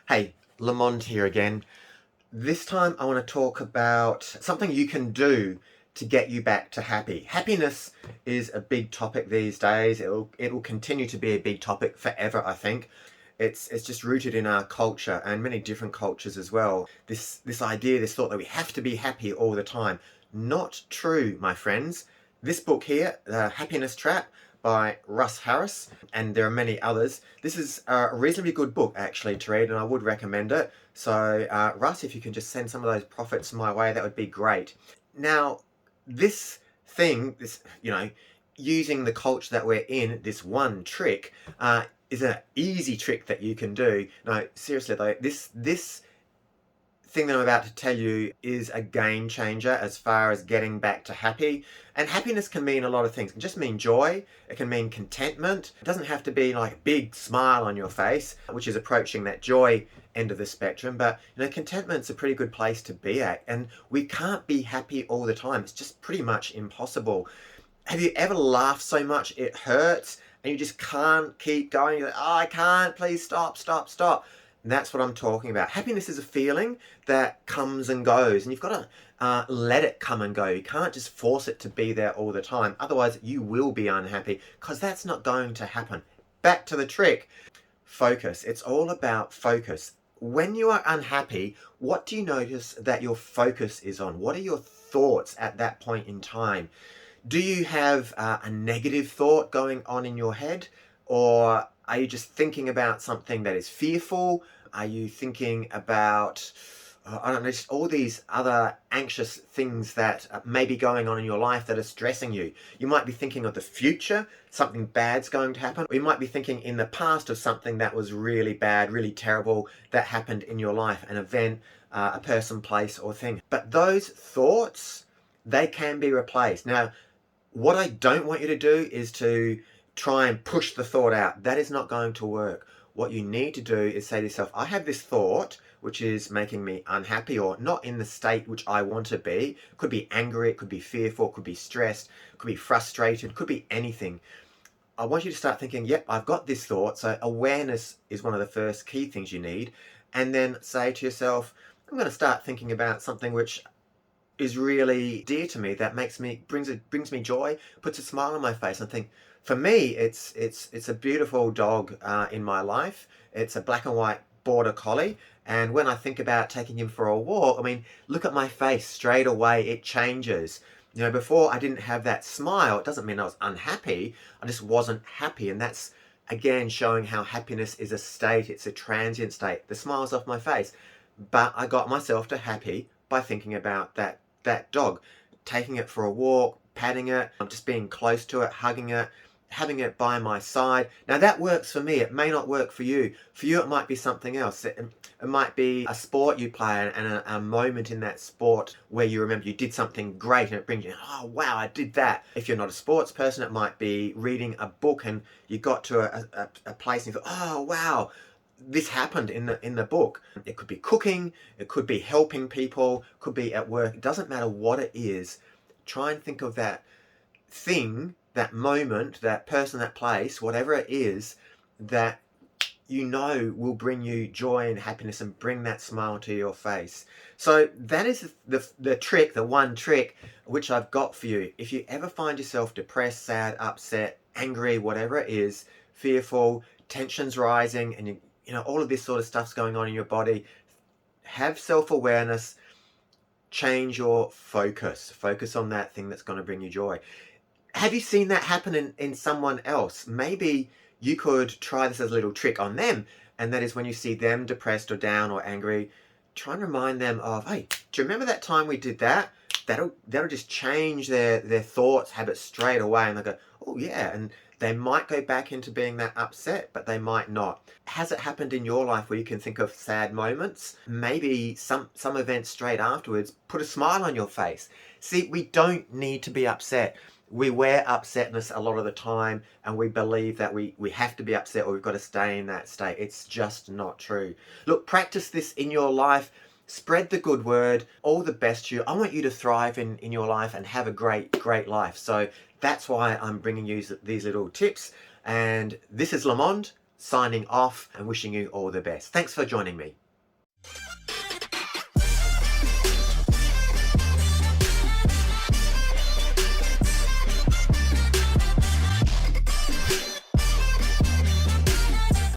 Hey, LeMonde here again. This time I want to talk about something you can do to get you back to happy. Happiness is a big topic these days. It'll continue to be a big topic forever, I think. It's just rooted in our culture and many different cultures as well. This idea, this thought that we have to be happy all the time. Not true, my friends. This book here, The Happiness Trap by Russ Harris, and there are many others. This is a reasonably good book actually to read, and I would recommend it. So, Russ, if you can just send some of those profits my way, that would be great. Now, this thing, using the culture that we're in, this one trick, is an easy trick that you can do. No, seriously though, this thing that I'm about to tell you is a game changer as far as getting back to happy. And happiness can mean a lot of things. It can just mean joy. It can mean contentment. It doesn't have to be like a big smile on your face, which is approaching that joy end of the spectrum. But contentment's a pretty good place to be at. And we can't be happy all the time. It's just pretty much impossible. Have you ever laughed so much it hurts and you just can't keep going? You're like, oh, I can't, please stop, stop, stop. And that's what I'm talking about. Happiness is a feeling that comes and goes, and you've got to let it come and go. You can't just force it to be there all the time. Otherwise, you will be unhappy, because that's not going to happen. Back to the trick. Focus. It's all about focus. When you are unhappy, what do you notice that your focus is on? What are your thoughts at that point in time? Do you have a negative thought going on in your head? Or are you just thinking about something that is fearful? Are you thinking about, I don't know, just all these other anxious things that may be going on in your life that are stressing you? You might be thinking of the future, something bad's going to happen. Or you might be thinking in the past of something that was really bad, really terrible, that happened in your life, an event, a person, place, or thing. But those thoughts, they can be replaced. Now, what I don't want you to do is to try and push the thought out. That is not going to work. What you need to do is say to yourself, I have this thought which is making me unhappy or not in the state which I want to be. It could be angry, it could be fearful, it could be stressed, it could be frustrated, it could be anything. I want you to start thinking, yep, I've got this thought. So awareness is one of the first key things you need. And then say to yourself, I'm going to start thinking about something which is really dear to me, that brings me joy, puts a smile on my face. And think, for me, it's a beautiful dog in my life. It's a black and white border collie, and when I think about taking him for a walk, I mean, look at my face straight away. It changes. Before I didn't have that smile. It doesn't mean I was unhappy. I just wasn't happy, and that's again showing how happiness is a state. It's a transient state. The smile's off my face, but I got myself to happy by thinking about that dog, taking it for a walk, patting it, just being close to it, hugging it, having it by my side. Now that works for me. It may not work for you. For you, it might be something else. It might be a sport you play and a moment in that sport where you remember you did something great and it brings you, oh wow, I did that. If you're not a sports person, it might be reading a book and you got to a place and you thought, oh wow, this happened in the book. It could be cooking, it could be helping people, could be at work. It doesn't matter what it is. Try and think of that thing, that moment, that person, that place, whatever it is, that will bring you joy and happiness and bring that smile to your face. So that is the trick, the one trick which I've got for you. If you ever find yourself depressed, sad, upset, angry, whatever it is, fearful, tensions rising, and all of this sort of stuff's going on in your body, have self-awareness, change your focus. Focus on that thing that's going to bring you joy. Have you seen that happen in someone else? Maybe you could try this as a little trick on them, and that is when you see them depressed or down or angry, try and remind them of, hey, do you remember that time we did that? That'll just change their thoughts, habits straight away, and they'll go, oh yeah, and they might go back into being that upset, but they might not. Has it happened in your life where you can think of sad moments? Maybe some event straight afterwards put a smile on your face. See, we don't need to be upset. We wear upsetness a lot of the time, and we believe that we have to be upset or we've got to stay in that state. It's just not true. Look, practice this in your life. Spread the good word. All the best to you. I want you to thrive in your life and have a great life. So that's why I'm bringing you these little tips. And this is LeMonde. signing off and wishing you all the best. Thanks for joining me.